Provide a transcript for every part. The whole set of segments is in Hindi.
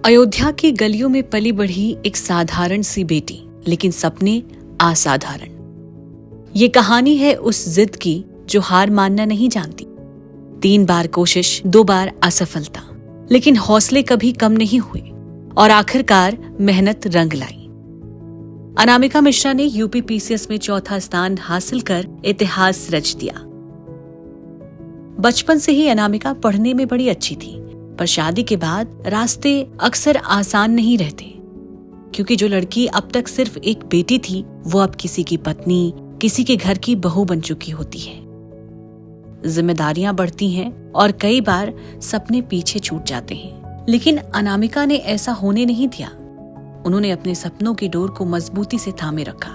अयोध्या की गलियों में पली बढ़ी एक साधारण सी बेटी, लेकिन सपने असाधारण। ये कहानी है उस जिद की जो हार मानना नहीं जानती। 3 बार कोशिश, 2 बार असफलता, लेकिन हौसले कभी कम नहीं हुए और आखिरकार मेहनत रंग लाई। अनामिका मिश्रा ने यूपी पीसीएस में 4था स्थान हासिल कर इतिहास रच दिया। बचपन से ही अनामिका पढ़ने में बड़ी अच्छी थी, पर शादी के बाद रास्ते अक्सर आसान नहीं रहते, क्योंकि जो लड़की अब तक सिर्फ एक बेटी थी, वो अब किसी की पत्नी, किसी के घर की बहू बन चुकी होती है। जिम्मेदारियां बढ़ती हैं और कई बार सपने पीछे छूट जाते हैं, लेकिन अनामिका ने ऐसा होने नहीं दिया। उन्होंने अपने सपनों की डोर को मजबूती से थामे रखा।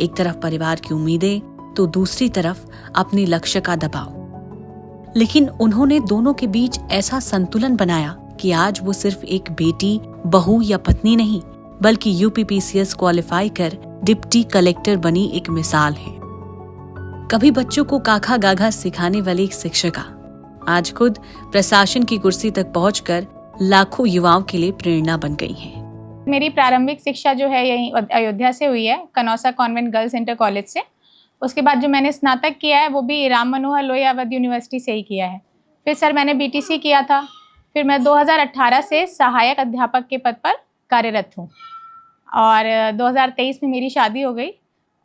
एक तरफ परिवार की उम्मीदें तो दूसरी तरफ अपने लक्ष्य का दबाव। लेकिन उन्होंने दोनों के बीच ऐसा संतुलन बनाया कि आज वो सिर्फ एक बेटी, बहू या पत्नी नहीं, बल्कि यूपी पीसीएस क्वालिफाई कर डिप्टी कलेक्टर बनी एक मिसाल है। कभी बच्चों को काखा गाघा सिखाने वाली एक शिक्षिका आज खुद प्रशासन की कुर्सी तक पहुंचकर लाखों युवाओं के लिए प्रेरणा बन गई हैं। मेरी प्रारंभिक शिक्षा जो है यहीं अयोध्या से हुई है, कनौसा कॉन्वेंट गर्ल्स इंटर कॉलेज से। उसके बाद जो मैंने स्नातक किया है वो भी राम मनोहर लोहिया अवध यूनिवर्सिटी से ही किया है। फिर सर मैंने बीटीसी किया था। फिर मैं 2018 से सहायक अध्यापक के पद पर कार्यरत हूँ और 2023 में मेरी शादी हो गई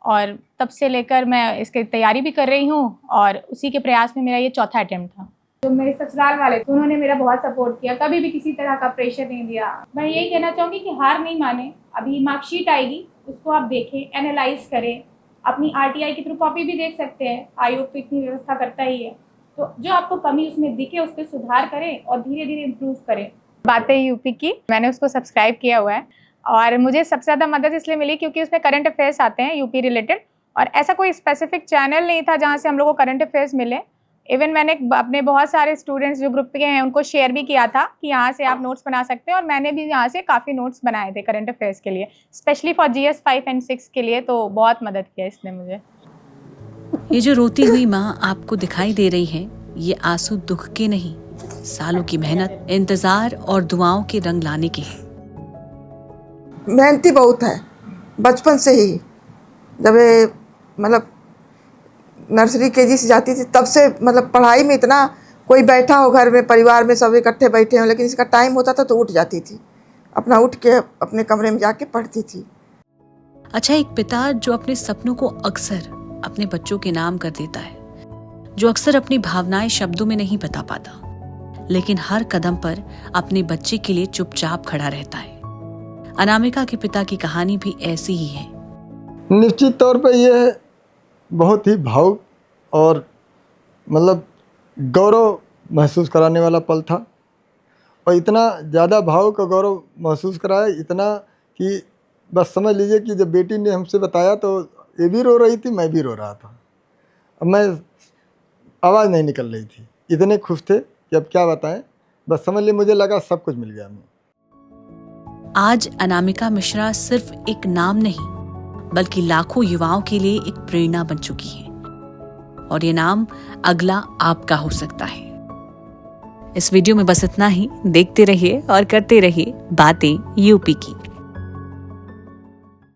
और तब से लेकर मैं इसकी तैयारी भी कर रही हूँ और उसी के प्रयास में मेरा ये 4था अटेम्प्ट था। जो मेरे ससुराल वाले थे उन्होंने मेरा बहुत सपोर्ट किया, कभी भी किसी तरह का प्रेशर नहीं दिया। मैं यही कहना चाहूँगी कि हार नहीं माने। अभी मार्कशीट आएगी, उसको आप देखें, एनालाइज करें, अपनी आरटीआई के थ्रू कॉपी भी देख सकते हैं। आयोग तो इतनी व्यवस्था करता ही है, तो जो आपको कमी उसमें दिखे उस पर सुधार करें और धीरे धीरे इम्प्रूव करें। बातें यूपी की, मैंने उसको सब्सक्राइब किया हुआ है और मुझे सबसे ज़्यादा मदद इसलिए मिली क्योंकि उसमें करंट अफेयर्स आते हैं यूपी रिलेटेड, और ऐसा कोई स्पेसिफिक चैनल नहीं था जहाँ से हम लोग को करंट अफेयर्स मिले। इवन मैंने अपने बहुत सारे स्टूडेंट्स जो ग्रुप के हैं उनको शेयर भी किया था कि यहाँ से आप नोट्स बना सकते हैं, और मैंने भी यहाँ से काफ़ी नोट्स बनाए थे करंट अफेयर्स के लिए, स्पेशली फॉर GS 5 और 6 के लिए। तो बहुत मदद किया इसने मुझे। ये जो रोती हुई माँ आपको दिखाई दे रही है, ये आंसू दुख के नहीं, सालों की मेहनत, इंतजार और दुआओं के रंग लाने के हैं। मेहनती बहुत है बचपन से ही। जब मतलब नर्सरी KG से जाती थी तब से, मतलब पढ़ाई में इतना, कोई बैठा हो घर में, परिवार में सब इकट्ठे बैठे हो, लेकिन इसका टाइम होता था तो उठ जाती थी, अपना उठ के अपने कमरे में जाके पढ़ती थी। अच्छा, एक पिता जो अपने सपनों को अक्सर अपने बच्चों के नाम कर देता है, जो अक्सर अपनी भावनाएं शब्दों में नहीं बता पाता, लेकिन हर कदम पर अपने बच्चे के लिए चुपचाप खड़ा रहता है। अनामिका के पिता की कहानी भी ऐसी ही है। निश्चित तौर पर यह बहुत ही भावुक और मतलब गौरव महसूस कराने वाला पल था, और इतना ज़्यादा भावुक और गौरव महसूस कराया, इतना कि बस समझ लीजिए कि जब बेटी ने हमसे बताया तो ये भी रो रही थी, मैं भी रो रहा था। अब मैं आवाज़ नहीं निकल रही थी, इतने खुश थे कि अब क्या बताएं। बस समझ लीजिए मुझे लगा सब कुछ मिल गया हमें। आज अनामिका मिश्रा सिर्फ एक नाम नहीं, बल्कि लाखों युवाओं के लिए एक प्रेरणा बन चुकी है, और ये नाम अगला आपका हो सकता है। इस वीडियो में बस इतना ही। देखते रहिए और करते रहिए बातें यूपी की।